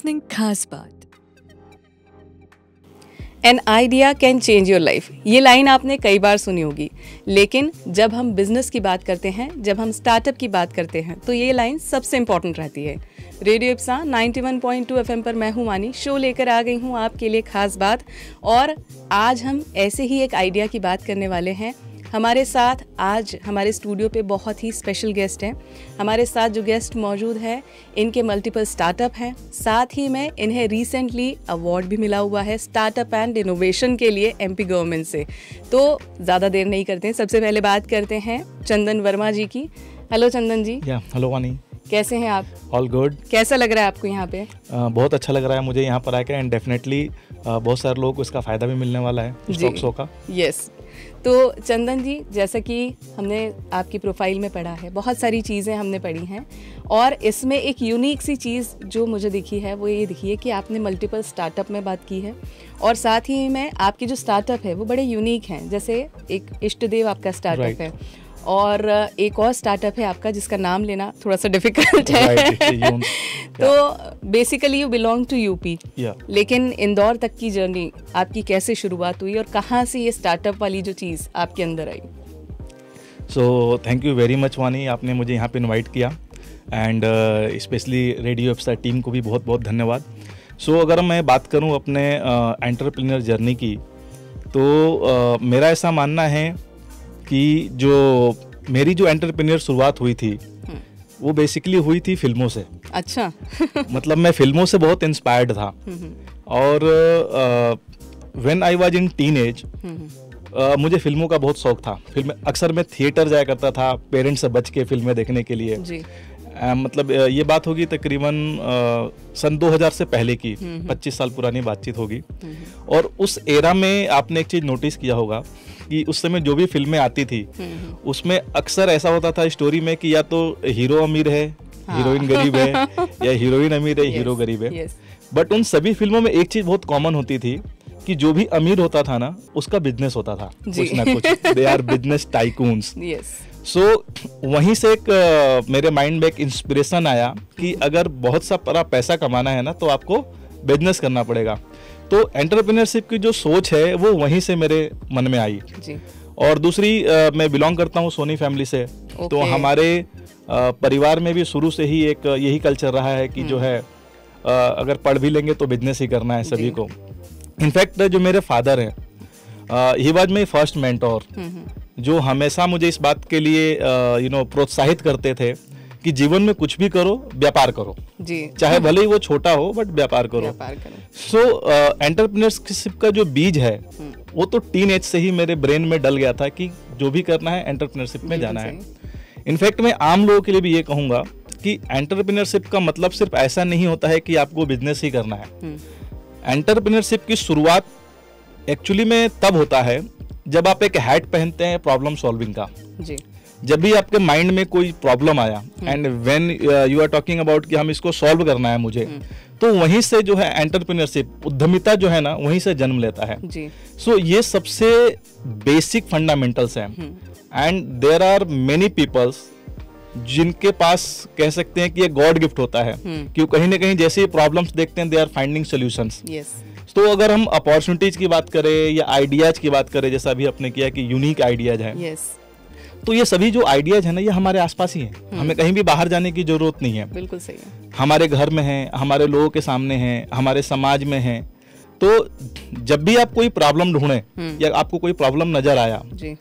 listening खास बात। An idea can change your life, ये लाइन आपने कई बार सुनी होगी, लेकिन जब हम बिजनेस की बात करते हैं, जब हम स्टार्टअप की बात करते हैं, तो ये लाइन सबसे इम्पॉर्टेंट रहती है। रेडियो इप्सा 91.2 FM पर मैं हूँ वानी, शो लेकर आ गई हूँ आपके लिए खास बात। और आज हम ऐसे ही एक आइडिया की बात करने वाले हैं। हमारे साथ आज हमारे स्टूडियो पे बहुत ही स्पेशल गेस्ट हैं। हमारे साथ जो गेस्ट मौजूद है, इनके मल्टीपल स्टार्टअप हैं, साथ ही में इन्हें रिसेंटली अवार्ड भी मिला हुआ है स्टार्टअप एंड इनोवेशन के लिए एमपी गवर्नमेंट से। तो ज़्यादा देर नहीं करते हैं, सबसे पहले बात करते हैं चंदन वर्मा जी की। हेलो चंदन जी। हेलो वानी, कैसे हैं आप? All good. कैसा लग रहा है आपको यहाँ पे? बहुत अच्छा लग रहा है मुझे यहाँ पर आकर, एंड डेफिनेटली बहुत सारे लोगों को इसका फ़ायदा भी मिलने वाला है स्टॉक शो का। यस। तो चंदन जी, जैसा कि हमने आपकी प्रोफाइल में पढ़ा है, बहुत सारी चीज़ें हमने पढ़ी हैं, और इसमें एक यूनिक सी चीज़ जो मुझे दिखी है वो ये दिखी है कि आपने मल्टीपल स्टार्टअप में बात की है, और साथ ही में आपकी जो स्टार्टअप है वो बड़े यूनिक हैं। जैसे एक इष्टदेव आपका स्टार्टअप है, और एक और स्टार्टअप है आपका जिसका नाम लेना थोड़ा सा डिफिकल्ट है। तो basically you belong to UP, लेकिन इंदौर तक की जर्नी आपकी कैसे शुरुआत हुई और कहाँ से ये स्टार्टअप वाली जो चीज़ आपके अंदर आई? So thank you very much Wani, आपने मुझे यहाँ पे इनवाइट किया, and specially radio Ipsa team को भी बहुत बहुत धन्यवाद। सो अगर मैं बात करूँ अपने एंटरप्रेन्योर जर्नी की, तो मेरा ऐसा मानना है कि जो मेरी जो एंटरप्रेन्योर शुरुआत हुई थी वो बेसिकली हुई थी फिल्मों से। अच्छा। मतलब मैं फिल्मों से बहुत इंस्पायर्ड था, और when I was in teenage मुझे फिल्मों का बहुत शौक था। फिल्म अक्सर मैं थिएटर जाया करता था पेरेंट्स से बच के फिल्में देखने के लिए जी। मतलब ये बात होगी तकरीबन सन 2000 से पहले की, 25 साल पुरानी बातचीत होगी। और उस एरा में आपने एक चीज़ नोटिस किया होगा कि उस समय जो भी फिल्में आती थी उसमें अक्सर ऐसा होता था स्टोरी में कि या तो हीरो अमीर है, हीरोइन गरीब है, या हीरोइन अमीर है, हीरो गरीब है। बट उन सभी फिल्मों में एक चीज़ बहुत कॉमन होती थी कि जो भी अमीर होता था ना, उसका बिजनेस होता था कुछ ना कुछ। They are business tycoons. So वहीं से एक मेरे माइंड में एक इंस्पिरेशन आया कि अगर बहुत सा बड़ा पैसा कमाना है ना, तो आपको बिजनेस करना पड़ेगा। तो एंटरप्रेन्योरशिप की जो सोच है वो वहीं से मेरे मन में आई जी। और दूसरी, मैं बिलोंग करता हूँ सोनी फैमिली से। तो हमारे परिवार में भी शुरू से ही एक यही कल्चर रहा है कि जो है अगर पढ़ भी लेंगे तो बिजनेस ही करना है सभी को। इनफैक्ट जो मेरे फादर हैं, he was my first mentor, जो हमेशा मुझे इस बात के लिए प्रोत्साहित करते थे कि जीवन में कुछ भी करो, व्यापार करो जी, चाहे भले ही वो छोटा हो, बट व्यापार करो। सो एंटरप्रेन्योरशिप का जो बीज है वो तो टीन एज से ही मेरे ब्रेन में डल गया था कि जो भी करना है एंटरप्रेन्योरशिप में जाना है। इनफैक्ट मैं आम लोगों के लिए भी ये कहूँगा कि एंटरप्रेन्योरशिप का मतलब सिर्फ ऐसा नहीं होता है कि आपको बिजनेस ही करना है। एंटरप्रेन्योरशिप की शुरुआत एक्चुअली में तब होता है जब आप एक हैट पहनते हैं प्रॉब्लम सॉल्विंग का जी। जब भी आपके माइंड में कोई प्रॉब्लम आया, and when you are talking about कि हम इसको सॉल्व करना है मुझे, तो वहीं से जो है एंटरप्रेन्योरशिप, उद्यमिता जो है ना, वहीं से जन्म लेता है जी। सो ये सबसे बेसिक फंडामेंटल्स हैं, and there are many peoples जिनके पास कह सकते हैं कि ये गॉड गिफ्ट होता है कि कहीं ना कहीं जैसे प्रॉब्लम्स देखते हैं, दे आर फाइंडिंग सॉल्यूशंस। तो अगर हम अपॉर्चुनिटीज की बात करें या आइडियाज की बात करें, जैसा अभी आपने किया कि यूनिक आइडियाज हैं, तो ये सभी जो आइडियाज है ना, ये हमारे आसपास ही हैं। हमें कहीं भी बाहर जाने की जरूरत नहीं है। बिल्कुल सही है। हमारे घर में है, हमारे लोगों के सामने है, हमारे समाज में है। तो जब भी आप कोई प्रॉब्लम ढूंढे या आपको कोई प्रॉब्लम नजर आया जी,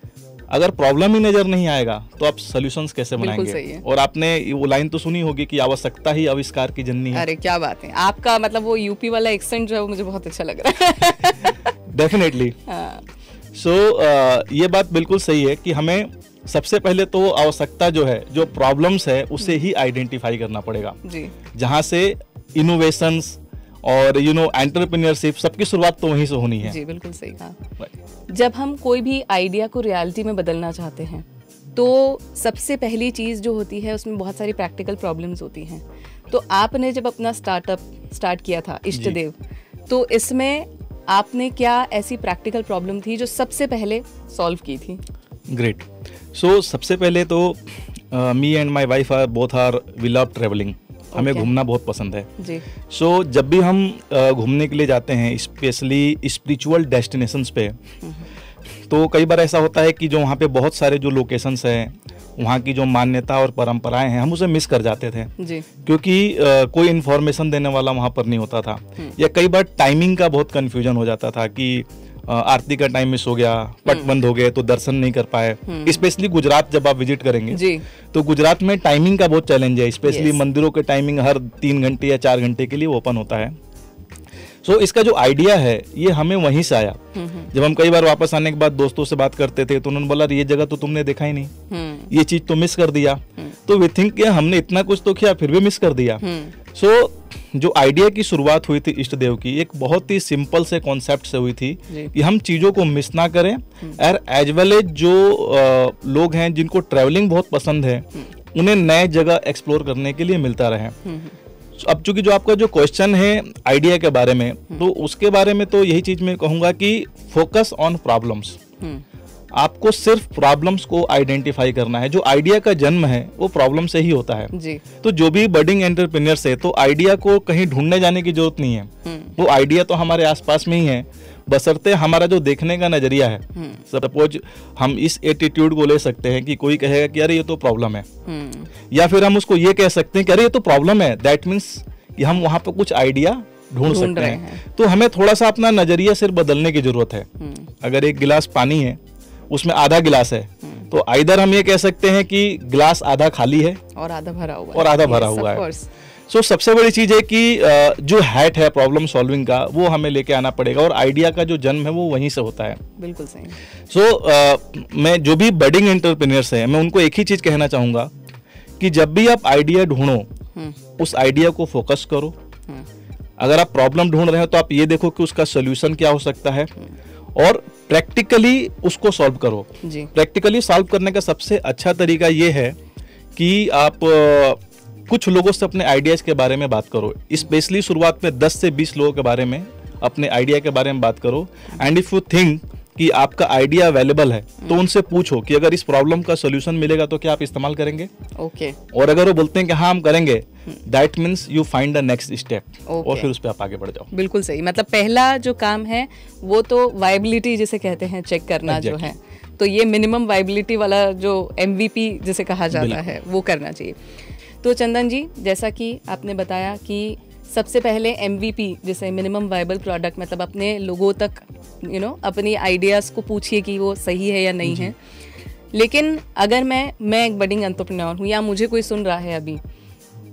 अगर प्रॉब्लम ही नजर नहीं आएगा तो आप सॉल्यूशंस कैसे बनाएंगे? और आपने वो लाइन तो सुनी होगी कि आवश्यकता ही आविष्कार की जननी है। अरे क्या बात है, आपका मतलब वो यूपी वाला एक्सेंट जो है वो मुझे बहुत अच्छा लग रहा है। डेफिनेटली। सो ये बात बिल्कुल सही है कि हमें सबसे पहले तो आवश्यकता जो है, जो प्रॉब्लम्स है, उसे ही आइडेंटिफाई करना पड़ेगा जी। जहाँ से इनोवेशंस और एंटरप्रेन्योरशिप सबकी शुरुआत तो वहीं से होनी है जी। बिल्कुल सही कहा। जब हम कोई भी आइडिया को रियलिटी में बदलना चाहते हैं, तो सबसे पहली चीज़ जो होती है उसमें बहुत सारी प्रैक्टिकल प्रॉब्लम्स होती हैं। तो आपने जब अपना स्टार्टअप स्टार्ट किया था इष्टदेव, तो इसमें आपने क्या ऐसी प्रैक्टिकल प्रॉब्लम थी जो सबसे पहले सॉल्व की थी? ग्रेट। सो सबसे पहले तो me and my wife are both are we love travelling. हमें घूमना बहुत पसंद है जी। सो जब भी हम घूमने के लिए जाते हैं, स्पेशली स्पिरिचुअल डेस्टिनेशंस पे, तो कई बार ऐसा होता है कि जो वहाँ पे बहुत सारे जो लोकेशंस हैं, वहाँ की जो मान्यता और परंपराएं हैं, हम उसे मिस कर जाते थे जी। क्योंकि कोई इन्फॉर्मेशन देने वाला वहाँ पर नहीं होता था, या कई बार टाइमिंग का बहुत कन्फ्यूजन हो जाता था कि आरती का टाइम मिस हो गया, पट बंद हो गए तो दर्शन नहीं कर पाए। स्पेशली गुजरात जब आप विजिट करेंगे जी, तो गुजरात में टाइमिंग का बहुत चैलेंज है, स्पेशली मंदिरों के टाइमिंग हर 3 घंटे या 4 घंटे के लिए ओपन होता है। सो इसका जो आइडिया है ये हमें वहीं से आया। जब हम कई बार वापस आने के बाद दोस्तों से बात करते थे तो उन्होंने बोला ये जगह तो तुमने देखा ही नहीं, ये चीज तो मिस कर दिया। तो वी थिंक कि हमने इतना कुछ तो किया फिर भी मिस कर दिया। सो जो आइडिया की शुरुआत हुई थी इष्ट देव की, एक बहुत ही सिंपल से कॉन्सेप्ट से हुई थी कि हम चीजों को मिस ना करें, और एज वेल एज जो लोग हैं जिनको ट्रैवलिंग बहुत पसंद है, उन्हें नए जगह एक्सप्लोर करने के लिए मिलता रहे। अब चूंकि जो आपका जो क्वेश्चन है आइडिया के बारे में, तो उसके बारे में तो यही चीज मैं कहूंगा कि फोकस ऑन प्रॉब्लम्स। आपको सिर्फ प्रॉब्लम्स को आइडेंटिफाई करना है। जो आइडिया का जन्म है वो प्रॉब्लम से ही होता है जी। तो जो भी बडिंग एंटरप्रेन्योर्स है, तो आइडिया को कहीं ढूंढने जाने की जरूरत नहीं है, वो आइडिया तो हमारे आसपास में ही है, बशर्ते हमारा जो देखने का नजरिया है। सपोज हम इस एटीट्यूड को ले सकते हैं कि कोई कहेगा कि अरे ये तो प्रॉब्लम है, या फिर हम उसको ये कह सकते हैं कि अरे ये तो प्रॉब्लम है, दैट मीन्स कि हम वहां पर कुछ आइडिया ढूंढ सकते हैं। तो हमें थोड़ा सा अपना नजरिया सिर्फ बदलने की जरूरत है। अगर एक गिलास पानी है, उसमें आधा गिलास है, तो आइदर हम ये कह सकते हैं कि गिलास आधा खाली है और आधा भरा हुआ है। सो सबसे बड़ी चीज है कि जो हैट है प्रॉब्लम सॉल्विंग का, वो हमें लेके आना पड़ेगा, और आइडिया का जो जन्म है वो वहीं से होता है। बिल्कुल सही। सो मैं जो भी बडिंग एंटरप्रेन्योर्स है, मैं उनको एक ही चीज कहना चाहूंगा कि जब भी आप आइडिया ढूंढो, उस आइडिया को फोकस करो। अगर आप प्रॉब्लम ढूंढ रहे हो तो आप ये देखो कि उसका सोल्यूशन क्या हो सकता है, और प्रैक्टिकली उसको सॉल्व करो जी। प्रैक्टिकली सॉल्व करने का सबसे अच्छा तरीका ये है कि आप कुछ लोगों से अपने आइडियाज के बारे में बात करो। स्पेशली शुरुआत में 10 से 20 लोगों के बारे में, अपने आइडिया के बारे में बात करो। एंड इफ यू थिंक कि आपका आइडिया अवेलेबल है, तो उनसे पूछो कि अगर इस प्रॉब्लम का सोल्यूशन मिलेगा तो क्या आप इस्तेमाल करेंगे। और अगर वो बोलते हैं कि हाँ हम करेंगे, that means you find the next step, और फिर उस पर आप आगे बढ़ जाओ। बिल्कुल सही। मतलब पहला जो काम है वो तो वायबिलिटी जिसे कहते हैं, चेक करना जो है, तो ये मिनिमम वायबिलिटी वाला जो MVP जिसे कहा जाता है वो करना चाहिए। तो चंदन जी, जैसा कि आपने बताया कि सबसे पहले MVP जिसे मिनिमम वायबल प्रोडक्ट, मतलब अपने लोगों तक अपनी आइडियाज़ को पूछिए कि वो सही है या नहीं है। लेकिन अगर मैं एक बडिंग एंटरप्रेन्योर हूँ, या मुझे कोई सुन रहा है अभी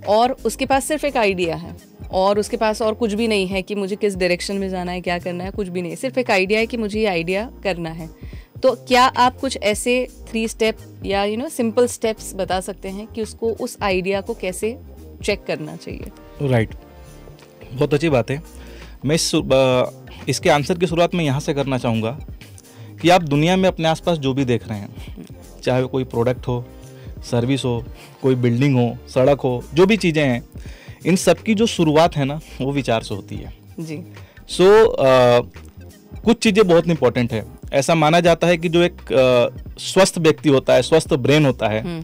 और उसके पास सिर्फ एक आइडिया है और उसके पास और कुछ भी नहीं है कि मुझे किस डायरेक्शन में जाना है, क्या करना है, कुछ भी नहीं, सिर्फ एक आइडिया है कि मुझे ये आइडिया करना है, तो क्या आप कुछ ऐसे 3 स्टेप या सिंपल स्टेप्स बता सकते हैं कि उसको उस आइडिया को कैसे चेक करना चाहिए? राइट, बहुत अच्छी बात है। मैं इसके आंसर की शुरुआत में यहाँ से करना चाहूँगा कि आप दुनिया में अपने आसपास जो भी देख रहे हैं, चाहे वो कोई प्रोडक्ट हो, सर्विस हो, कोई बिल्डिंग हो, सड़क हो, जो भी चीज़ें हैं, इन सब की जो शुरुआत है ना, वो विचार से होती है जी। कुछ चीज़ें बहुत इंपॉर्टेंट है। ऐसा माना जाता है कि जो एक स्वस्थ व्यक्ति होता है, स्वस्थ ब्रेन होता है,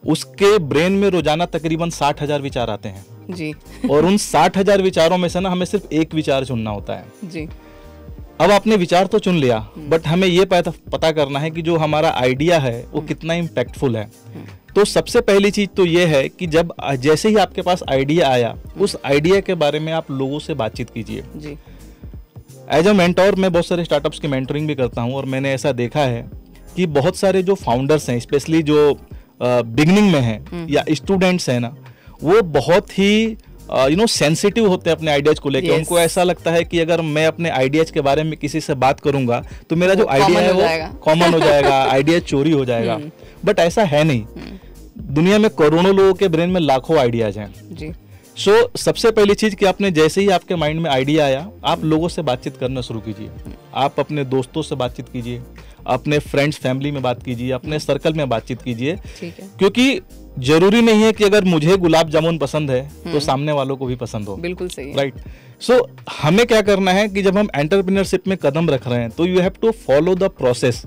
उसके ब्रेन में रोजाना तकरीबन 60,000 विचार आते हैं जी। और उन 60,000 विचारों में से ना हमें सिर्फ एक विचार चुनना होता है जी। अब आपने विचार तो चुन लिया, बट हमें ये पता करना है कि जो हमारा आइडिया है वो कितना इम्पैक्टफुल है। तो सबसे पहली चीज तो ये है कि जब जैसे ही आपके पास आइडिया आया, उस आइडिया के बारे में आप लोगों से बातचीत कीजिए जी। एज अ मेंटोर मैं बहुत सारे स्टार्टअप्स की मेंटरिंग भी करता हूँ, और मैंने ऐसा देखा है कि बहुत सारे जो फाउंडर्स हैं, स्पेशली जो बिगनिंग में हैं या स्टूडेंट्स हैं ना, वो बहुत ही सेंसिटिव होते हैं अपने आइडियाज को लेकर। उनको ऐसा लगता है कि अगर मैं अपने आइडियाज के बारे में किसी से बात करूंगा तो मेरा जो आइडिया है वो कॉमन हो जाएगा, आइडिया चोरी हो जाएगा। बट ऐसा है नहीं। दुनिया में करोड़ों लोगों के ब्रेन में लाखों आइडियाज हैं जी। सबसे पहली चीज कि आपने जैसे ही आपके माइंड में आइडिया आया, आप लोगों से बातचीत करना शुरू कीजिए। आप अपने दोस्तों से बातचीत कीजिए, अपने फ्रेंड्स फैमिली में बात कीजिए, अपने सर्कल में बातचीत कीजिए, क्योंकि जरूरी नहीं है कि अगर मुझे गुलाब जामुन पसंद है तो सामने वालों को भी पसंद हो। बिल्कुल सही, राइट। हमें क्या करना है कि जब हम एंटरप्रेन्योरशिप में कदम रख रहे हैं तो you have to follow the process.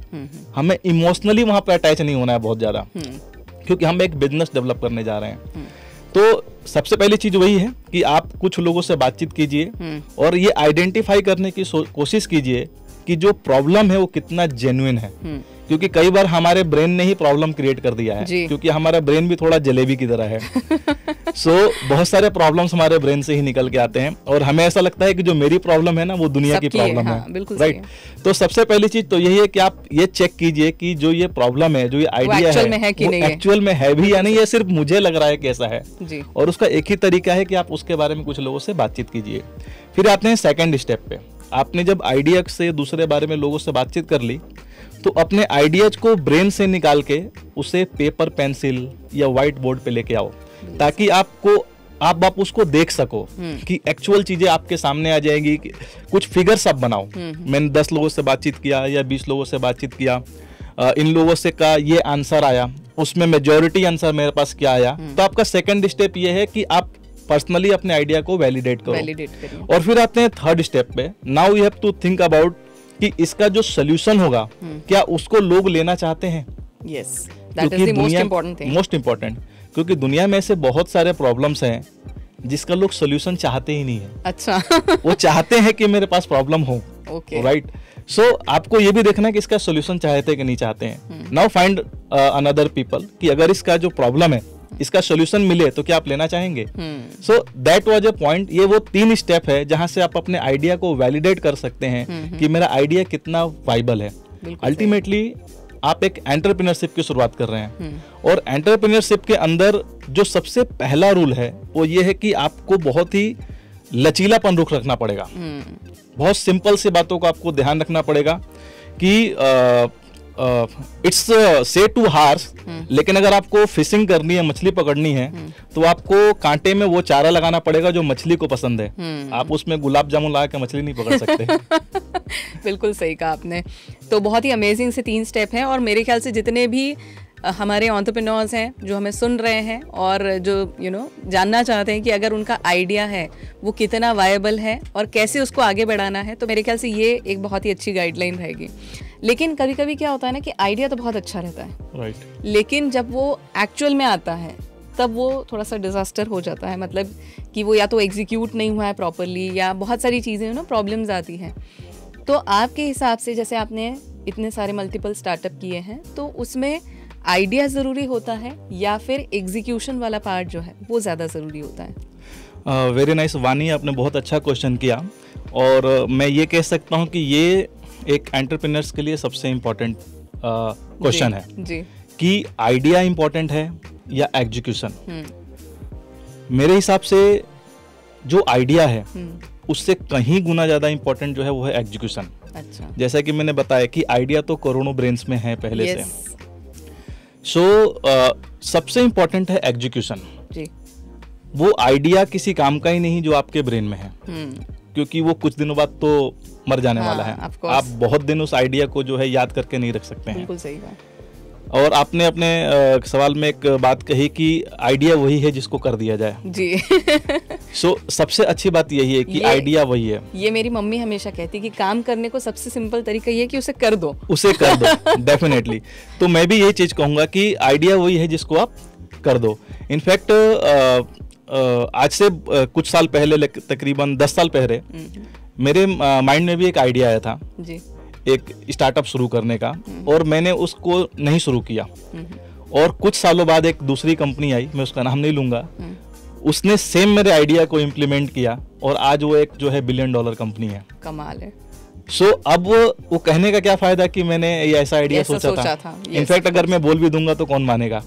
हमें इमोशनली वहां पर अटैच नहीं होना है बहुत ज्यादा, क्योंकि हम एक बिजनेस डेवलप करने जा रहे हैं। तो सबसे पहली चीज वही है कि आप कुछ लोगों से बातचीत कीजिए और ये आइडेंटिफाई करने की कोशिश कीजिए कि जो प्रॉब्लम है वो कितना जेन्युइन है, क्योंकि कई बार हमारे ब्रेन ने ही प्रॉब्लम क्रिएट कर दिया है, क्योंकि हमारा ब्रेन भी थोड़ा जलेबी की तरह है। सो बहुत सारे प्रॉब्लम्स हमारे ब्रेन से ही निकल के आते हैं और हमें ऐसा लगता है कि जो मेरी प्रॉब्लम है ना वो दुनिया की प्रॉब्लम है, राइट। तो सबसे पहली चीज तो यही है कि आप ये चेक कीजिए कि जो ये प्रॉब्लम है, जो ये आइडिया है, वो एक्चुअल में है भी या नहीं, ये सिर्फ मुझे लग रहा है कैसा है। और उसका एक ही तरीका है कि आप उसके बारे में कुछ लोगों से बातचीत कीजिए। फिर आते हैं सेकेंड स्टेप पे। आपने जब आइडिया से दूसरे बारे में लोगों से बातचीत कर ली तो अपने आइडियाज को ब्रेन से निकाल के उसे पेपर पेंसिल या व्हाइट बोर्ड पे लेके आओ, ताकि आप उसको देख सको कि एक्चुअल चीजें आपके सामने आ जाएगी। कुछ फिगर्स आप बनाओ। मैंने 10 लोगों से बातचीत किया या 20 लोगों से बातचीत किया, इन लोगों से का ये आंसर आया, उसमें मेजॉरिटी आंसर मेरे पास क्या आया। तो आपका सेकंड स्टेप ये है कि आप पर्सनली अपने आइडिया को वैलिडेट करो। और फिर आते हैं थर्ड स्टेप पे। Now you have to think about कि इसका जो सोल्यूशन होगा क्या उसको लोग लेना चाहते हैं। Yes, that is the most important thing. Most important, क्योंकि दुनिया में ऐसे बहुत सारे प्रॉब्लम्स हैं जिसका लोग सोल्यूशन चाहते ही नहीं है। अच्छा। वो चाहते हैं कि मेरे पास प्रॉब्लम हो, राइट। सो आपको ये भी देखना है कि इसका सोल्यूशन चाहते हैं कि नहीं चाहते हैं। नाउ फाइंड अनदर पीपल कि अगर इसका जो प्रॉब्लम है इसका सोल्यूशन मिले तो क्या आप लेना चाहेंगे। So that was a point. ये वो 3 स्टेप है जहां से आप अपने आइडिया को वैलिडेट कर सकते हैं कि मेरा आइडिया कितना वाइबल है। अल्टीमेटली आप एक एंटरप्रेन्योरशिप की शुरुआत कर रहे हैं और एंटरप्रेन्योरशिप के अंदर जो सबसे पहला रूल है वो ये है कि आपको बहुत ही लचीलापन रुख रखना पड़ेगा। बहुत सिंपल सी बातों को आपको ध्यान रखना पड़ेगा कि इट्स से टू हार्श, लेकिन अगर आपको फिशिंग करनी है, मछली पकड़नी है, तो आपको कांटे में वो चारा लगाना पड़ेगा जो मछली को पसंद है। आप उसमें गुलाब जामुन लगा के मछली नहीं पकड़ सकते। बिल्कुल सही कहा आपने। तो बहुत ही अमेजिंग से 3 स्टेप हैं और मेरे ख्याल से जितने भी हमारे एंटरप्रेन्योर्स हैं जो हमें सुन रहे हैं और जो जानना चाहते हैं कि अगर उनका आइडिया है वो कितना वायबल है और कैसे उसको आगे बढ़ाना है, तो मेरे ख्याल से ये एक बहुत ही अच्छी गाइडलाइन रहेगी। लेकिन कभी कभी क्या होता है ना कि आइडिया तो बहुत अच्छा रहता है, राइट, लेकिन जब वो एक्चुअल में आता है तब वो थोड़ा सा डिजास्टर हो जाता है। मतलब कि वो या तो एग्जीक्यूट नहीं हुआ है प्रॉपरली या बहुत सारी चीज़ें प्रॉब्लम्स आती हैं। तो आपके हिसाब से जैसे आपने इतने सारे मल्टीपल स्टार्टअप किए हैं, तो उसमें आइडिया ज़रूरी होता है या फिर एग्जीक्यूशन वाला पार्ट जो है वो ज़्यादा ज़रूरी होता है? वेरी नाइस वानी, आपने बहुत अच्छा क्वेश्चन किया और मैं ये कह सकता हूँ कि ये एक एंटरप्रेन्योर्स के लिए सबसे इम्पोर्टेंट क्वेश्चन है जी। कि आइडिया इम्पोर्टेंट है या एग्जीक्यूशन। मेरे हिसाब से जो आइडिया है उससे कहीं गुना ज़्यादा इम्पोर्टेंट जो है वो है एग्जीक्यूशन। अच्छा। जैसा कि मैंने बताया कि आइडिया तो करोड़ों ब्रेन्स में है पहले से। सो सबसे इम्पोर्टेंट है एग्जीक्यूशन जी। वो आइडिया किसी काम का ही नहीं जो आपके ब्रेन में है, क्योंकि वो कुछ दिनों बाद तो मर जाने वाला है। आप बहुत दिन उस आइडिया को जो है याद करके नहीं रख सकते हैं। बिल्कुल सही बात। और आपने अपने सवाल में एक बात कही कि आइडिया वही है जिसको कर दिया जाए जी। सो सबसे अच्छी बात यही है कि आइडिया वही है। ये मेरी मम्मी हमेशा कहती है कि काम करने को सबसे सिंपल तरीका ये है कि उसे कर दो, उसे कर दो। डेफिनेटली। तो मैं भी यही चीज कहूंगा कि आइडिया वही है जिसको आप कर दो। इनफैक्ट आज से कुछ साल पहले, तकरीबन 10 साल पहले, मेरे माइंड में भी एक आइडिया आया था जी, एक स्टार्टअप शुरू करने का, और मैंने उसको नहीं शुरू किया। और कुछ सालों बाद एक दूसरी कंपनी आई, मैं उसका नाम नहीं लूंगा, उसने सेम मेरे आइडिया को इम्प्लीमेंट किया और आज वो एक जो है $1 बिलियन कंपनी है। कमाल है। सो अब वो कहने का क्या फायदा कि मैंने ये ऐसा आइडिया सोचा था। इनफैक्ट अगर मैं बोल भी दूंगा तो कौन मानेगा।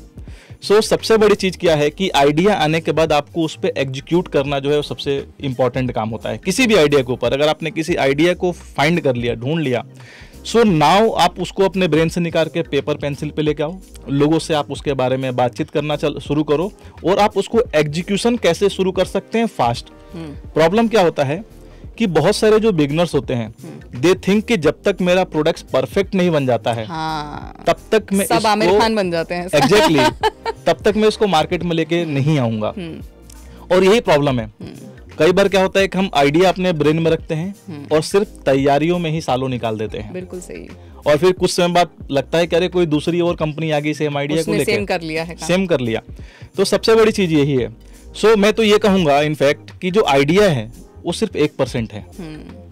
सो सबसे बड़ी चीज क्या है कि आइडिया आने के बाद आपको उस पर एग्जीक्यूट करना जो है वो सबसे इंपॉर्टेंट काम होता है किसी भी आइडिया के ऊपर। अगर आपने किसी आइडिया को फाइंड कर लिया, ढूंढ लिया, सो नाउ आप उसको अपने ब्रेन से निकाल के पेपर पेंसिल पे लेके आओ, लोगों से आप उसके बारे में बातचीत करना शुरू करो और आप उसको एग्जीक्यूशन कैसे शुरू कर सकते हैं फास्ट। प्रॉब्लम क्या होता है कि बहुत सारे जो बिगनर्स होते हैं, दे थिंक कि जब तक मेरा प्रोडक्ट परफेक्ट नहीं बन जाता है, तब तक मैं सब आमिर खान बन जाते हैं। एग्जैक्टली तब तक मैं इसको मार्केट में लेके नहीं आऊंगा। और यही प्रॉब्लम है। कई बार क्या होता है कि हम आइडिया अपने ब्रेन में रखते हैं और सिर्फ तैयारियों में ही सालों निकाल देते हैं। बिल्कुल सही। और फिर कुछ समय बाद लगता है कि अरे कोई दूसरी और कंपनी आ गई सेम आइडिया को लेकर, सेम कर लिया है, सेम कर लिया। तो सबसे बड़ी चीज यही है। सो मैं तो ये कहूँगा इनफैक्ट कि जो आइडिया है वो सिर्फ 1% है,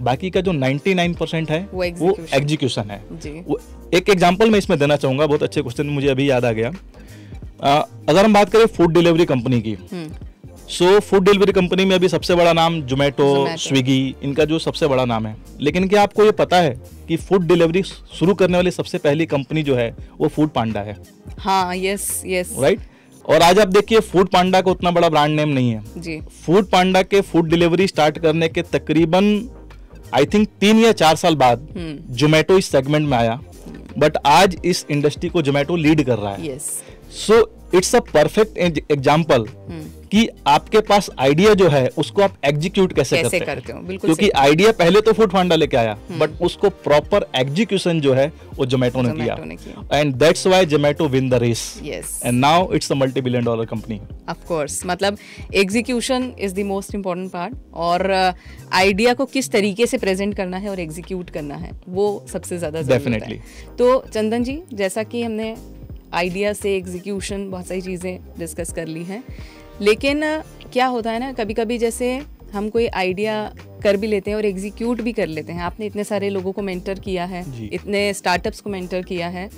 बाकी का जो 99% है वो एग्जीक्यूशन है। वो एक एग्जांपल मैं इसमें देना चाहूँगा, बहुत अच्छे क्वेश्चन मुझे अभी याद आ गया। अगर हम बात करें फूड डिलीवरी कंपनी की, सो फूड डिलीवरी कंपनी में अभी सबसे बड़ा नाम जोमेटो, स्विगी, इनका जो सबसे बड़ा नाम है। लेकिन क्या आपको ये पता है कि फूड डिलीवरी शुरू करने वाली सबसे पहली कंपनी जो है वो फूड पांडा है? हाँ, यस राइट। और आज आप देखिए फूड पांडा का उतना बड़ा ब्रांड नेम नहीं है जी। फूड पांडा के फूड डिलीवरी स्टार्ट करने के तकरीबन आई थिंक 3 या 4 साल बाद जोमेटो इस सेगमेंट में आया, बट आज इस इंडस्ट्री को जोमेटो लीड कर रहा है। So it's a perfect example कि आपके पास आइडिया जो है उसको आप एग्जीक्यूट कैसे करते हो। बिल्कुल, क्योंकि आइडिया पहले तो फूड पांडा लेके आया, बट उसको प्रॉपर एग्जीक्यूशन जो है वो जोमेटो ने किया, and that's why Zomato win the race, and now it's a multi billion dollar company. Of course, मतलब execution is the most important part, और आइडिया को किस तरीके से प्रेजेंट करना है और एग्जीक्यूट करना है वो सबसे ज्यादा जरूरी है। तो चंदन जी, जैसा कि हमने आइडिया से एग्जीक्यूशन बहुत सारी चीज़ें डिस्कस कर ली हैं, लेकिन क्या होता है ना, कभी कभी जैसे हम कोई आइडिया कर भी लेते हैं और एग्जीक्यूट भी कर लेते हैं। आपने इतने सारे लोगों को मेंटर किया है, इतने स्टार्टअप्स को मेंटर किया है,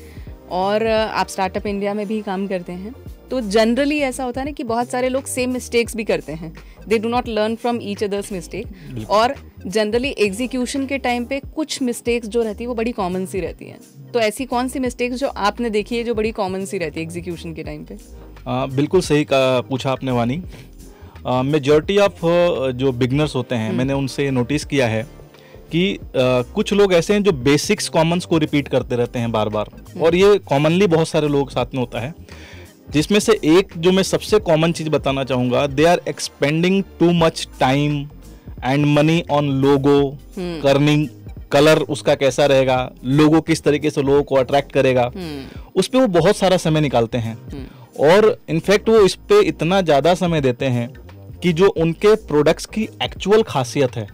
और आप स्टार्टअप इंडिया में भी काम करते हैं, तो जनरली ऐसा होता है ना कि बहुत सारे लोग सेम मिस्टेक्स भी करते हैं, they do not learn from each others mistake, और जनरली एग्जीक्यूशन के टाइम पे कुछ मिस्टेक्स जो रहती है वो बड़ी कॉमन सी रहती हैं। तो ऐसी कौन सी मिस्टेक्स जो आपने देखी है जो बड़ी कॉमन सी रहती है एग्जीक्यूशन के टाइम पे? बिल्कुल सही पूछा आपने वानी। मेजॉरिटी ऑफ जो बिगनर्स होते हैं, मैंने उनसे नोटिस किया है कि कुछ लोग ऐसे हैं जो बेसिक्स कॉमन्स को रिपीट करते रहते हैं बार बार, और ये कॉमनली बहुत सारे लोग साथ में होता है। जिसमें से एक जो मैं सबसे कॉमन चीज बताना चाहूँगा, they are expending too much time and money on logo, kerning, colour उसका कैसा रहेगा, लोगो किस तरीके से लोगों को अट्रैक्ट करेगा, उस पर वो बहुत सारा समय निकालते हैं। और इनफैक्ट वो इस पे इतना ज़्यादा समय देते हैं कि जो उनके प्रोडक्ट्स की एक्चुअल खासियत है,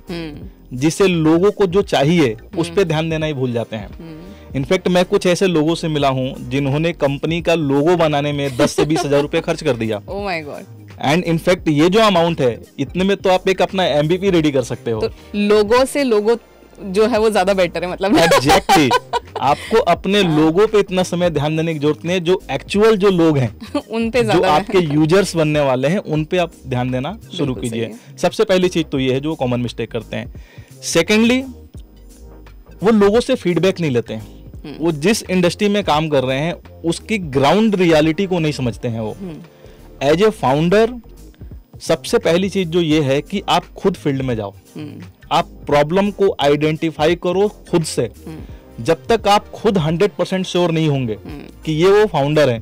जिसे लोगों को जो चाहिए उस पे ध्यान देना ही भूल जाते हैं। इनफैक्ट मैं कुछ ऐसे लोगों से मिला हूँ जिन्होंने कंपनी का लोगो बनाने में 10 से 20 हजार रुपए खर्च कर दिया। Oh my God. And in fact ये जो अमाउंट है, इतने में तो आप एक अपना MVP रेडी कर सकते हो। तो लोगो से लोगो जो है वो ज्यादा बेटर है, मतलब एग्जैक्टली आपको अपने लोगों पे इतना समय ध्यान देने की जरूरत नहीं है, जो एक्चुअल जो लोग हैं उन पे जो आपके यूजर्स बनने वाले हैं उन पे आप ध्यान देना शुरू कीजिए। सबसे पहली चीज तो ये है जो कॉमन मिस्टेक करते हैं। सेकेंडली, वो लोगों से फीडबैक नहीं लेते हैं। वो जिस इंडस्ट्री में काम कर रहे हैं उसकी ग्राउंड रियलिटी को नहीं समझते हैं। वो एज ए फाउंडर सबसे पहली चीज जो ये है कि आप खुद फील्ड में जाओ, आप प्रॉब्लम को आइडेंटिफाई करो खुद से। जब तक आप खुद 100% श्योर नहीं होंगे कि ये वो फाउंडर है,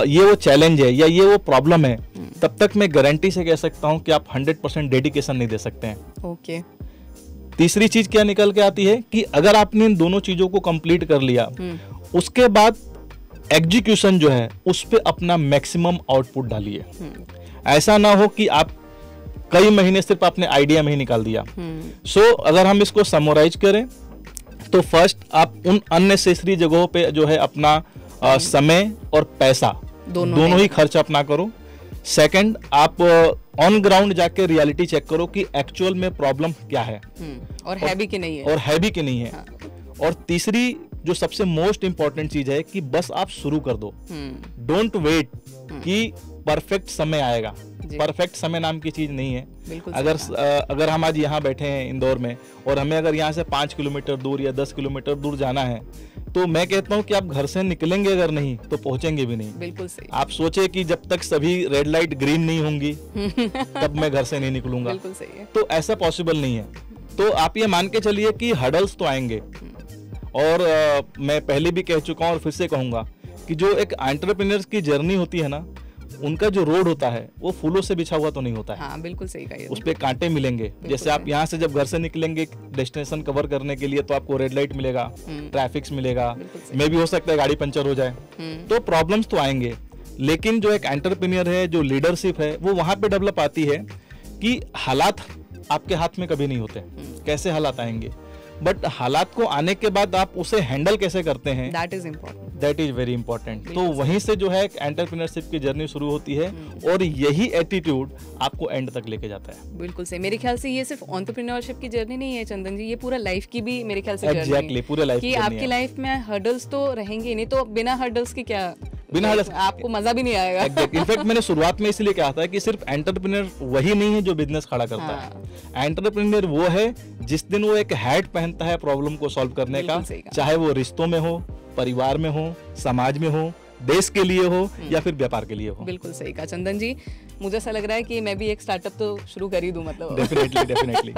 ये वो चैलेंज है या ये वो प्रॉब्लम है, तब तक मैं गारंटी से कह सकता हूं कि आप 100% डेडिकेशन नहीं दे सकते हैं। ओके। तीसरी चीज क्या निकल के आती है कि अगर आपने इन दोनों चीजों को कंप्लीट कर लिया, उसके बाद एग्जीक्यूशन जो है उस पे अपना मैक्सिमम आउटपुट डालिए। ऐसा ना हो कि आप कई महीने सिर्फ अपने आइडिया में ही निकाल दिया। सो अगर हम इसको समराइज करें तो फर्स्ट, आप उन अननेसेसरी जगहों पे जो है अपना समय और पैसा दोनों ही खर्च अपना करो। सेकंड, आप ऑन ग्राउंड जाके रियलिटी चेक करो कि एक्चुअल में प्रॉब्लम क्या है और है भी कि नहीं है। हाँ। और तीसरी जो सबसे मोस्ट इंपॉर्टेंट चीज है कि बस आप शुरू कर दो। डोंट वेट कि परफेक्ट समय आएगा। परफेक्ट समय नाम की चीज नहीं है। अगर हम आज यहाँ बैठे हैं इंदौर में और हमें अगर यहाँ से 5 किलोमीटर दूर या 10 किलोमीटर दूर जाना है, तो मैं कहता हूँ कि आप घर से निकलेंगे अगर नहीं तो पहुंचेंगे भी नहीं। बिल्कुल सही। आप सोचे कि जब तक सभी रेड लाइट ग्रीन नहीं होंगी तब मैं घर से नहीं निकलूंगा। बिल्कुल सही है। तो ऐसा पॉसिबल नहीं है। तो आप ये मान के चलिए कि हर्डल्स तो आएंगे, और मैं पहले भी कह चुका हूँ और फिर से कहूंगा कि जो एक एंटरप्रेन्योर्स की जर्नी होती है ना, उनका जो रोड होता है वो फूलों से बिछा हुआ तो नहीं होता है। हाँ, बिल्कुल सही कहा। उस पे कांटे मिलेंगे। जैसे आप यहाँ से जब घर से निकलेंगे डेस्टिनेशन कवर करने के लिए, तो आपको रेड लाइट मिलेगा, ट्रैफिक मिलेगा, मे भी हो सकता है गाड़ी पंचर हो जाए, तो प्रॉब्लम्स तो आएंगे। लेकिन जो एक एंटरप्रेन्योर है, जो लीडरशिप है, वो वहां पे डेवलप आती है कि हालात आपके हाथ में कभी नहीं होते। कैसे हालात आएंगे? बट हालात को आने के बाद आप उसे हैंडल कैसे करते हैं, that is important, that is very important. तो वहीं से जो है एंटरप्रेन्योरशिप की जर्नी शुरू होती है और यही एटीट्यूड आपको एंड तक लेके जाता है। बिल्कुल सही। मेरे ख्याल से ये सिर्फ एंटरप्रेन्योरशिप की जर्नी नहीं है चंदन जी, ये पूरा लाइफ की भी मेरे ख्याल से जर्नी है। एग्जैक्टली, पूरे लाइफ कि आपकी लाइफ में हर्डल्स तो रहेंगे नहीं, तो बिना हर्डल्स की क्या, बिना हर्डल्स आपको मजा भी नहीं आएगा। इनफैक्ट मैंने शुरुआत में इसलिए कहा था कि सिर्फ एंटरप्रेन्योर वही नहीं है जो बिजनेस खड़ा करता है। एंटरप्रेन्योर वो है जिस दिन वो एक हैट पहनता है प्रॉब्लम को सॉल्व करने का, चाहे वो रिश्तों में हो, परिवार में हो, समाज में हो, देश के लिए हो या फिर व्यापार के लिए हो। बिल्कुल सही कहा चंदन जी। मुझे ऐसा लग रहा है कि मैं भी एक स्टार्टअप तो शुरू कर ही दूं, मतलब डेफिनेटली।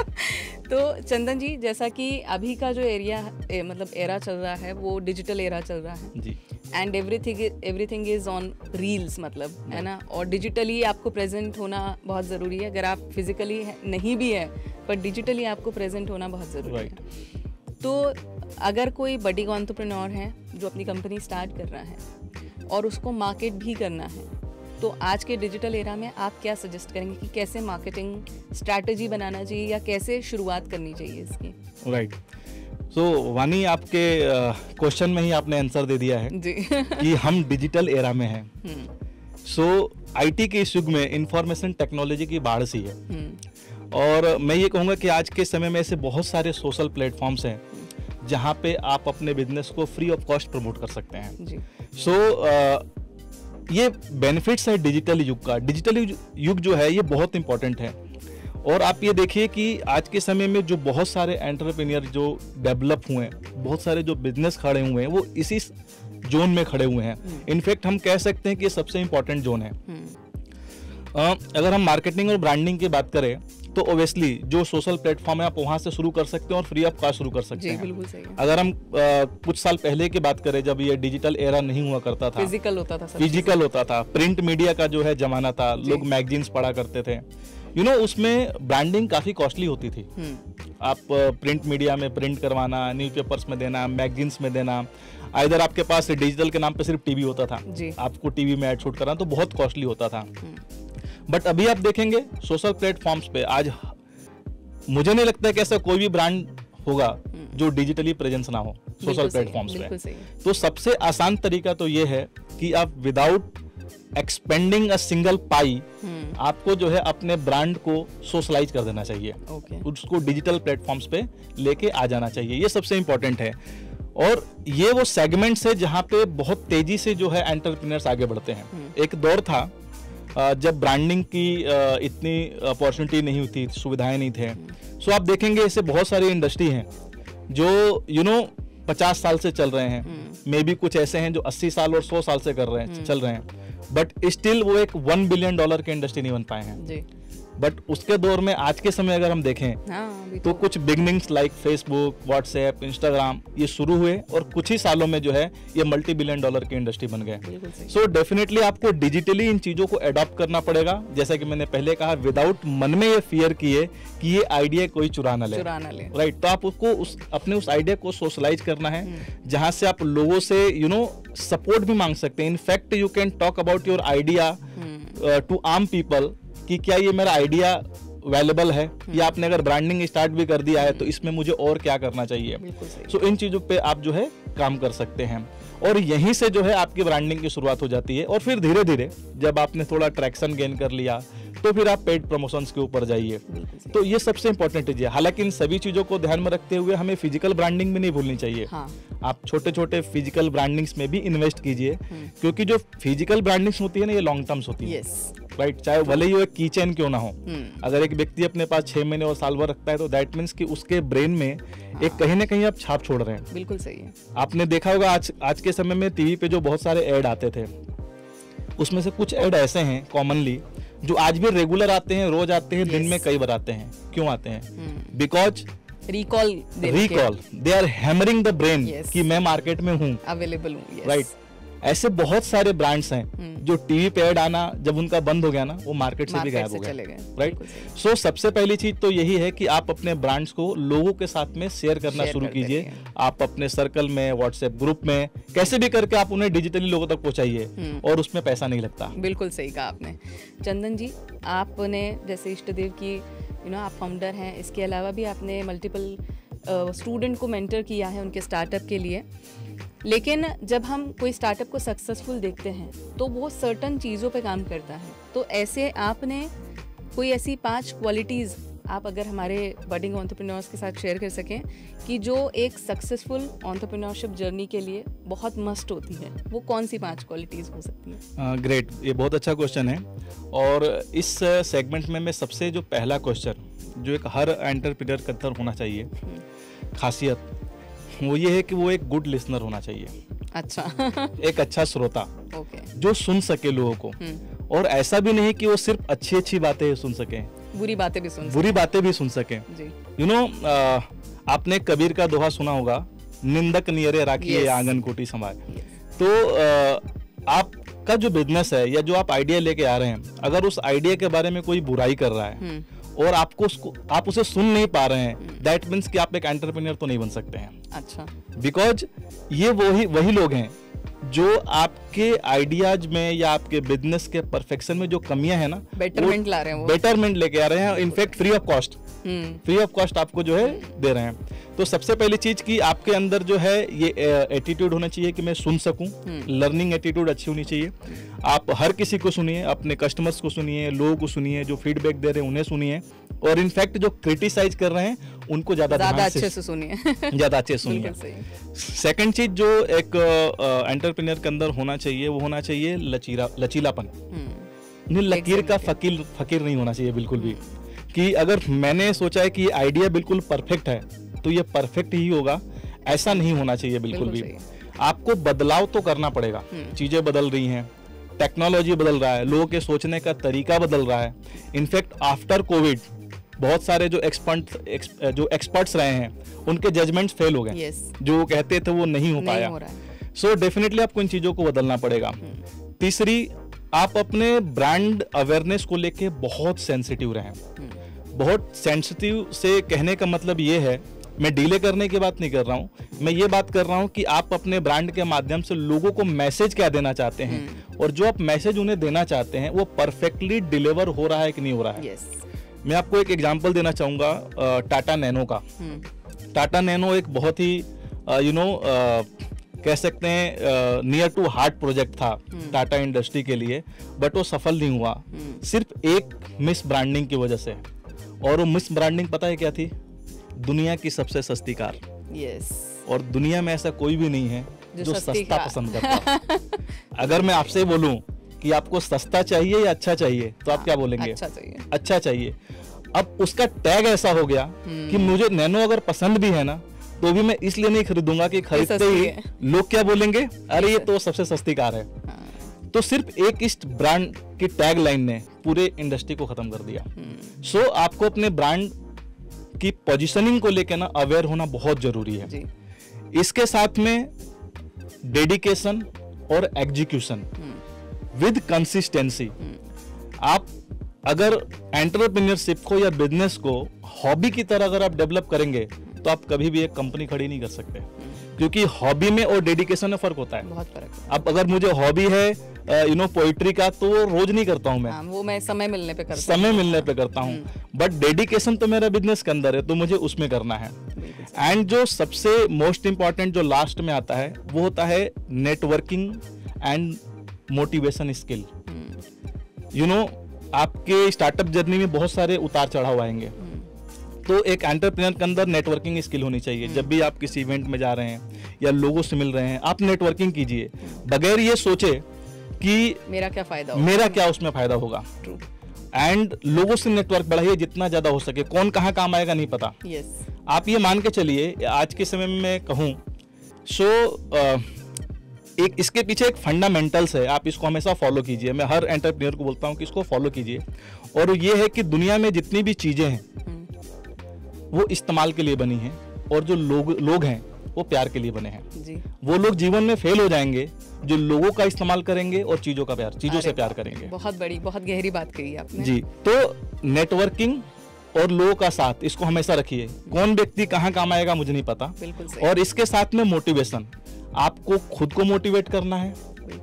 तो चंदन जी, जैसा कि अभी का जो मतलब एरा चल रहा है वो डिजिटल एरा चल रहा है जी, and everything is on reels, मतलब है ना, और डिजिटली आपको प्रेजेंट होना बहुत ज़रूरी है। अगर आप फिजिकली नहीं भी है पर डिजिटली आपको प्रेजेंट होना बहुत ज़रूरी है। तो अगर कोई बड़ी एंटरप्रेन्योर है जो अपनी कंपनी स्टार्ट कर रहा है और उसको मार्केट भी करना है, तो आज के डिजिटल एरा में आप क्या सजेस्ट करेंगे कि कैसे मार्केटिंग स्ट्रैटेजी बनाना चाहिए या कैसे शुरुआत करनी चाहिए इसकी? राइट। सो वानी, आपके क्वेश्चन में ही आपने आंसर दे दिया है जी। कि हम डिजिटल एरा में हैं। सो आईटी के इस युग में इंफॉर्मेशन टेक्नोलॉजी की बाढ़ सी है और मैं ये कहूँगा कि आज के समय में ऐसे बहुत सारे सोशल प्लेटफॉर्म्स हैं जहाँ पे आप अपने बिजनेस को फ्री ऑफ कॉस्ट प्रमोट कर सकते हैं जी। सो ये बेनिफिट्स है डिजिटल युग का। डिजिटल युग जो है ये बहुत इंपॉर्टेंट है और आप ये देखिए कि आज के समय में जो बहुत सारे एंटरप्रेन्योर जो डेवलप हुए हैं, बहुत सारे जो बिजनेस खड़े हुए हैं, वो इसी जोन में खड़े हुए हैं। इनफैक्ट हम कह सकते हैं कि ये सबसे इंपॉर्टेंट जोन है। अगर हम मार्केटिंग और ब्रांडिंग की बात करें तो ओब्वियसली जो सोशल प्लेटफॉर्म है आप वहां से शुरू कर सकते हैं और फ्री ऑफ कॉस्ट शुरू कर सकते हैं। बिल्कुल सही है। अगर हम कुछ साल पहले की बात करें, जब ये डिजिटल एरा नहीं हुआ करता था, फिजिकल होता था, प्रिंट मीडिया का जो है जमाना था, लोग मैगजीन्स पढ़ा करते थे, उसमें ब्रांडिंग काफी कॉस्टली होती थी। आप प्रिंट मीडिया में प्रिंट करवाना, न्यूज़पेपर्स में देना, मैगजीन्स में देना, इधर आपके पास डिजिटल के नाम पे सिर्फ टीवी होता था, आपको टीवी में एड शूट करना, तो बहुत कॉस्टली होता था। बट अभी आप देखेंगे सोशल प्लेटफॉर्म्स पे आज मुझे नहीं लगता है कि ऐसा कोई भी ब्रांड होगा जो डिजिटली प्रेजेंस ना हो सोशल प्लेटफॉर्म्स पे। तो सबसे आसान तरीका तो ये है कि आप विदाउट एक्सपेंडिंग अ सिंगल पाई आपको जो है अपने ब्रांड को सोशलाइज कर देना चाहिए, उसको डिजिटल प्लेटफॉर्म्स पे लेके आ जाना चाहिए। ये सबसे इंपॉर्टेंट है और ये वो सेगमेंट्स है जहाँ पे बहुत तेजी से जो है एंटरप्रेन्योर्स आगे बढ़ते हैं। एक दौर था जब ब्रांडिंग की इतनी अपॉर्चुनिटी नहीं होती, सुविधाएं नहीं थे। सो आप देखेंगे ऐसे बहुत सारी इंडस्ट्री हैं जो 50 साल से चल रहे हैं, मे बी कुछ ऐसे हैं जो 80 साल और 100 साल से चल रहे हैं, बट स्टिल वो एक $1 बिलियन की इंडस्ट्री नहीं बन पाए हैं जी। बट उसके दौर में आज के समय अगर हम देखें तो कुछ beginnings like Facebook, WhatsApp, Instagram ये शुरू हुए और कुछ ही सालों में जो है ये $multi-billion की इंडस्ट्री बन गए। सो डेफिनेटली आपको डिजिटली इन चीजों को अडॉप्ट करना पड़ेगा। जैसा कि मैंने पहले कहा, विदाउट मन में ये फियर किए कि ये आइडिया कोई चुरा ना ले। राइट। तो आप उसको अपने उस आइडिया को सोशलाइज करना है, जहां से आप लोगों से सपोर्ट भी मांग सकते हैं। In fact you can talk about your idea to arm people कि क्या ये मेरा आइडिया वैल्यूबल है, या आपने अगर ब्रांडिंग स्टार्ट भी कर दिया है तो इसमें मुझे और क्या करना चाहिए। सो इन चीजों पे आप जो है काम कर सकते हैं और यहीं से जो है आपकी ब्रांडिंग की शुरुआत हो जाती है। और फिर धीरे धीरे जब आपने थोड़ा ट्रैक्शन गेन कर लिया तो फिर आप पेड प्रमोशंस के ऊपर जाइए। तो ये सबसे इंपॉर्टेंट चीज है। हालांकि इन सभी चीजों को ध्यान में रखते हुए हमें फिजिकल ब्रांडिंग भी नहीं भूलनी चाहिए। आप छोटे छोटे फिजिकल ब्रांडिंग्स में भी इन्वेस्ट कीजिए, क्योंकि जो फिजिकल ब्रांडिंग्स होती है ना, ये लॉन्ग टर्म्स होती है। राइट। चाहे भले ही वो एक कीचेन क्यों ना हो, अगर एक व्यक्ति अपने पास 6 महीने और साल भर रखता है तो दैट मीन्स कि उसके ब्रेन में एक कहीं ना कहीं आप छाप छोड़ रहे हैं। बिल्कुल सही है। आपने देखा होगा आज के समय में टीवी पे जो बहुत सारे ऐड आते थे, उसमें से कुछ ऐड ऐसे हैं कॉमनली जो आज भी रेगुलर आते हैं, रोज आते हैं, दिन में कई बार आते हैं। क्यों आते हैं? Because recall they are hammering the brain कि मैं मार्केट में हूँ, अवेलेबल हूँ। राइट। ऐसे बहुत सारे ब्रांड्स हैं जो टीवी पे ऐड आना जब उनका बंद हो गया ना, वो मार्केट से भी गायब हो गए। राइट। सो सबसे पहली चीज तो यही है कि आप अपने ब्रांड्स को लोगों के साथ में शेयर करना शुरू कीजिए। आप अपने सर्कल में, व्हाट्सएप ग्रुप में, कैसे भी करके आप उन्हें डिजिटली लोगों तक पहुंचाइए और उसमें पैसा नहीं लगता। बिल्कुल सही कहा आपने। चंदन जी, आपने जैसे इष्टदेव की आप फाउंडर हैं, इसके अलावा भी आपने मल्टीपल स्टूडेंट को मेंटर किया है उनके स्टार्टअप के लिए। लेकिन जब हम कोई स्टार्टअप को सक्सेसफुल देखते हैं तो वो सर्टन चीज़ों पे काम करता है। तो ऐसे आपने कोई ऐसी 5 क्वालिटीज़ आप अगर हमारे बडिंग एंटरप्रेन्योर्स के साथ शेयर कर सकें कि जो एक सक्सेसफुल एंटरप्रेन्योरशिप जर्नी के लिए बहुत मस्ट होती है, वो कौन सी 5 क्वालिटीज़ हो सकती हैं? ग्रेट, ये बहुत अच्छा क्वेश्चन है। और इस सेगमेंट में मैं सबसे जो पहला क्वेश्चन जो एक हर एंटरप्रेन्योर के अंदर होना चाहिए खासियत, वो ये है कि वो एक गुड लिसनर होना चाहिए। अच्छा एक अच्छा श्रोता, ओके, जो सुन सके लोगों को। और ऐसा भी नहीं कि वो सिर्फ अच्छी अच्छी बातें सुन सके, बुरी बातें भी सुन सके जी। यू नो, आपने कबीर का दोहा सुना होगा, निंदक नियरे राखिए आंगन कोटी समाये। तो आपका जो बिजनेस है या जो आप आइडिया लेके आ रहे हैं, अगर उस आइडिया के बारे में कोई बुराई कर रहा है और आप उसे सुन नहीं पा रहे हैं, दैट मीन्स कि आप एक एंटरप्रेन्योर तो नहीं बन सकते हैं। अच्छा, बिकॉज ये वही लोग हैं जो आपके आइडियाज में या आपके बिजनेस के परफेक्शन में जो कमियां हैं ना, बेटरमेंट ला रहे हैं, वो बेटरमेंट लेके आ रहे हैं। इनफैक्ट फ्री ऑफ कॉस्ट आपको जो है दे रहे हैं। तो सबसे पहली चीज कि आपके अंदर जो है ये एटीट्यूड होना चाहिए कि मैं सुन सकूं। लर्निंग एटीट्यूड अच्छी होनी चाहिए। आप हर किसी को सुनिए, अपने कस्टमर्स को सुनिए, लोगों को सुनिए, जो फीडबैक दे रहे हैं उन्हें सुनिए, और इनफैक्ट जो क्रिटिसाइज कर रहे हैं उनको ज्यादा अच्छे से सुनिए ज्यादा अच्छे से सुनिए। सेकंड चीज जो एक एंटरप्रेन्योर के अंदर होना चाहिए, वो होना चाहिए लचीलापन। लकीर का फकीर नहीं होना चाहिए बिल्कुल भी, कि अगर मैंने सोचा है कि आइडिया बिल्कुल परफेक्ट है तो ये परफेक्ट ही होगा, ऐसा नहीं होना चाहिए बिल्कुल भी। आपको बदलाव तो करना पड़ेगा। चीजें बदल रही हैं, टेक्नोलॉजी बदल रहा है, लोगों के सोचने का तरीका बदल रहा है। इनफैक्ट आफ्टर कोविड बहुत सारे जो एक्सपर्ट्स रहे हैं उनके जजमेंट्स फेल हो गए। जो कहते थे वो नहीं हो पाया। सो डेफिनेटली आपको इन चीजों को बदलना पड़ेगा। तीसरी, आप अपने ब्रांड अवेयरनेस को लेके बहुत सेंसिटिव रहें। बहुत सेंसिटिव से कहने का मतलब ये है, मैं डीले करने की बात नहीं कर रहा हूँ, मैं ये बात कर रहा हूँ कि आप अपने ब्रांड के माध्यम से लोगों को मैसेज क्या देना चाहते हैं, और जो आप मैसेज उन्हें देना चाहते हैं वो परफेक्टली डिलीवर हो रहा है कि नहीं हो रहा है। मैं आपको एक एग्जांपल देना चाहूंगा टाटा नैनो का। टाटा नैनो एक बहुत ही कह सकते हैं नियर टू हार्ट प्रोजेक्ट था टाटा इंडस्ट्री के लिए, बट वो सफल नहीं हुआ सिर्फ एक मिस ब्रांडिंग की वजह से। और वो मिस ब्रांडिंग पता है क्या थी? दुनिया की सबसे सस्ती कार। और दुनिया में ऐसा कोई भी नहीं है जो सस्ता पसंद करता है। अगर मैं आपसे बोलूं कि आपको सस्ता चाहिए या अच्छा चाहिए, तो आप क्या बोलेंगे? अच्छा चाहिए। अब उसका टैग ऐसा हो गया कि मुझे नैनो अगर पसंद भी है ना, तो भी मैं इसलिए नहीं खरीदूंगा कि खरीदते ही लोग क्या बोलेंगे, अरे ये तो सबसे सस्ती कार है। तो सिर्फ एक इस ब्रांड की टैग लाइन ने पूरे इंडस्ट्री को खत्म कर दिया। सो आपको अपने ब्रांड की पोजीशनिंग को लेकर ना अवेयर होना बहुत जरूरी है। इसके साथ में डेडिकेशन और एग्जीक्यूशन विद कंसिस्टेंसी। आप अगर एंटरप्रेन्योरशिप को या बिजनेस को हॉबी की तरह अगर आप डेवलप करेंगे तो आप कभी भी एक कंपनी खड़ी नहीं कर सकते, क्योंकि हॉबी में और डेडिकेशन में फर्क होता है। बहुत फर्क है। अब अगर मुझे हॉबी है पोइट्री का, तो वो रोज नहीं करता हूँ मैं। वो मैं समय मिलने पे करता हूँ। बट डेडिकेशन तो मेरा बिजनेस के अंदर है, तो मुझे उसमें करना है। एंड जो सबसे मोस्ट इंपॉर्टेंट जो लास्ट में आता है वो होता है नेटवर्किंग एंड मोटिवेशन स्किल। आपके स्टार्टअप जर्नी में बहुत सारे उतार चढ़ाव आएंगे, तो एक एंटरप्रेन्योर के अंदर नेटवर्किंग स्किल होनी चाहिए। जब भी आप किसी इवेंट में जा रहे हैं या लोगों से मिल रहे हैं, आप नेटवर्किंग कीजिए बगैर ये सोचे कि मेरा क्या उसमें फायदा होगा। एंड लोगों से नेटवर्क बढ़ाइए जितना ज्यादा हो सके। कौन कहाँ काम आएगा नहीं पता। आप ये मान के चलिए, आज के समय में मैं कहूँ एक इसके पीछे एक फंडामेंटल्स है, आप इसको हमेशा फॉलो कीजिए। मैं हर एंटरप्रेन्योर को बोलता हूँ कि इसको फॉलो कीजिए। और ये है कि दुनिया में जितनी भी चीजें हैं वो इस्तेमाल के लिए बनी हैं, और जो लोग हैं वो प्यार के लिए बने हैं। वो लोग जीवन में फेल हो जाएंगे जो लोगों का इस्तेमाल करेंगे और चीजों से प्यार करेंगे। बहुत गहरी बात कही आपने जी। तो नेटवर्किंग और लोगों का साथ, इसको हमेशा रखिए। कौन व्यक्ति कहाँ काम आएगा मुझे नहीं पता। और इसके साथ में मोटिवेशन, आपको खुद को मोटिवेट करना है,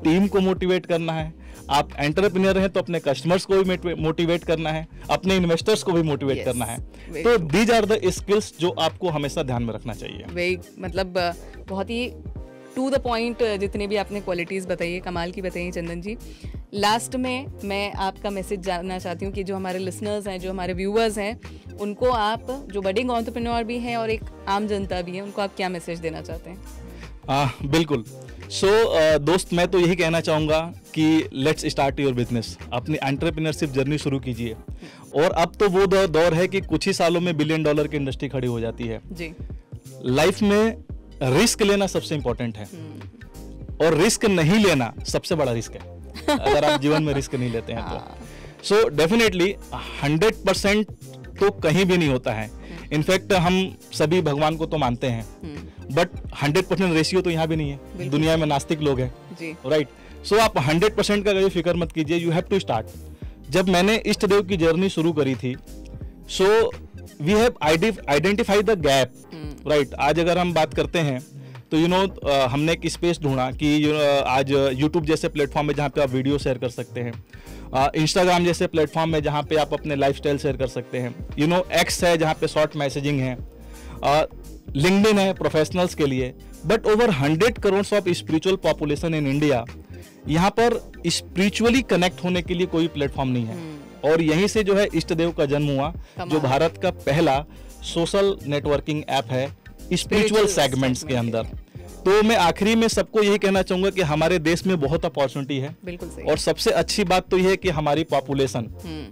टीम को मोटिवेट करना है, आप एंटरप्रेन्योर हैं तो अपने कस्टमर्स को भी मोटिवेट करना है, अपने इन्वेस्टर्स को भी मोटिवेट करना है। तो दीज आर द स्किल्स जो आपको हमेशा ध्यान में रखना चाहिए। वही मतलब बहुत ही टू द पॉइंट जितने भी आपने क्वालिटीज़ बताई है, कमाल की बताई चंदन जी। लास्ट में मैं आपका मैसेज जानना चाहती हूँ कि जो हमारे लिसनर्स हैं, जो हमारे व्यूअर्स हैं, उनको आप जो बडिंग एंटरप्रेन्योर भी हैं और एक आम जनता भी है, उनको आप क्या मैसेज देना चाहते हैं? बिल्कुल। दोस्त मैं तो यही कहना चाहूँगा कि लेट्स स्टार्ट योर बिजनेस, अपनी एंटरप्रेन्योरशिप जर्नी शुरू कीजिए। और अब तो वो दौर है कि कुछ ही सालों में $1 बिलियन की इंडस्ट्री खड़ी हो जाती है जी। लाइफ में रिस्क लेना सबसे इंपॉर्टेंट है, और रिस्क नहीं लेना सबसे बड़ा रिस्क है अगर आप जीवन में रिस्क नहीं लेते हैं तो। सो डेफिनेटली 100% तो कहीं भी नहीं होता है। इनफैक्ट हम सभी भगवान को तो मानते हैं, बट 100% रेशियो तो यहाँ भी नहीं है। दुनिया में नास्तिक लोग हैं, राइट। सो आप 100% का कभी फिक्र मत कीजिए, यू हैव टू स्टार्ट। जब मैंने इष्ट देव की जर्नी शुरू करी थी, so we have identify the gap, right. आज अगर हम बात करते हैं तो हमने एक स्पेस ढूंढा कि आज यूट्यूब जैसे प्लेटफॉर्म है जहाँ पे आप वीडियो शेयर कर सकते हैं, इंस्टाग्राम जैसे प्लेटफॉर्म है जहाँ पे आप अपने लाइफस्टाइल शेयर कर सकते हैं, एक्स है जहाँ पे शॉर्ट मैसेजिंग है, लिंक्डइन है प्रोफेशनल्स के लिए। But over 100 crore of spiritual population in India, यहाँ पर स्पिरिचुअली कनेक्ट होने के लिए कोई प्लेटफॉर्म नहीं है। और यहीं से जो है इष्ट देव का जन्म हुआ, जो भारत का पहला सोशल नेटवर्किंग ऐप है स्पिरिचुअल सेगमेंट्स के अंदर। तो मैं आखिरी में सबको यही कहना चाहूंगा कि हमारे देश में बहुत अपॉर्चुनिटी है, बिल्कुल सही। और सबसे अच्छी बात तो यह है कि हमारी पॉपुलेशन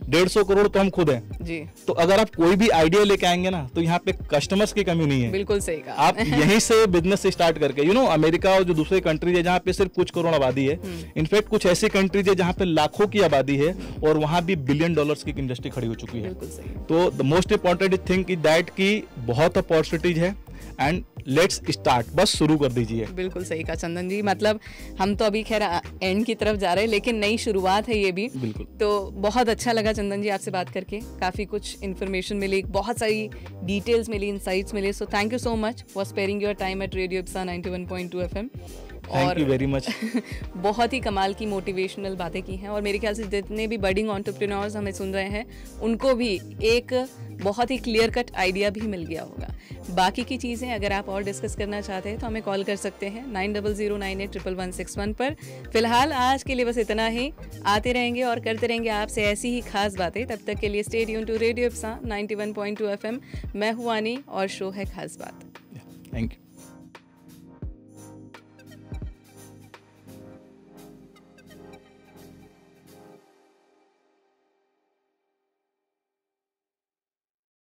150 करोड़ तो हम खुद हैं जी। तो अगर आप कोई भी आइडिया लेके आएंगे ना, तो यहाँ पे कस्टमर्स की कमी नहीं है। बिल्कुल सही कहा। आप यहीं से बिजनेस स्टार्ट करके अमेरिका और जो दूसरे कंट्रीज है जहाँ पे सिर्फ कुछ करोड़ आबादी है, इनफैक्ट कुछ ऐसी कंट्रीज है जहाँ पे लाखों की आबादी है और वहां भी $1 बिलियन की इंडस्ट्री खड़ी हो चुकी है। तो the most important thing is that कि बहुत अपॉर्चुनिटीज है एंड लेट्स स्टार्ट, बस शुरू कर दीजिए। बिल्कुल सही कहा चंदन जी। मतलब हम तो अभी खैर एंड की तरफ जा रहे हैं, लेकिन नई शुरुआत है ये भी। बिल्कुल। तो बहुत अच्छा लगा चंदन जी आपसे बात करके, काफ़ी कुछ इन्फॉर्मेशन मिली, बहुत सारी डिटेल्स मिली, इनसाइट्स मिले। So thank you so much for sparing your time at radio Ipsa 91.2 FM। Thank you very much. बहुत ही कमाल की मोटिवेशनल बातें की हैं, और मेरे ख्याल से जितने भी बडिंग एंटरप्रेन्योर्स हमें सुन रहे हैं उनको भी एक बहुत ही क्लियर कट आइडिया भी मिल गया होगा। बाकी की चीज़ें अगर आप और डिस्कस करना चाहते हैं तो हमें कॉल कर सकते हैं 9009811161 पर। फिलहाल आज के लिए बस इतना ही। आते रहेंगे और करते रहेंगे आपसे ऐसी ही खास बातें। तब तक के लिए stay tune to radio Ipsa 91.2 FM। मैं हूं वानी और शो है खास बात। Thank you.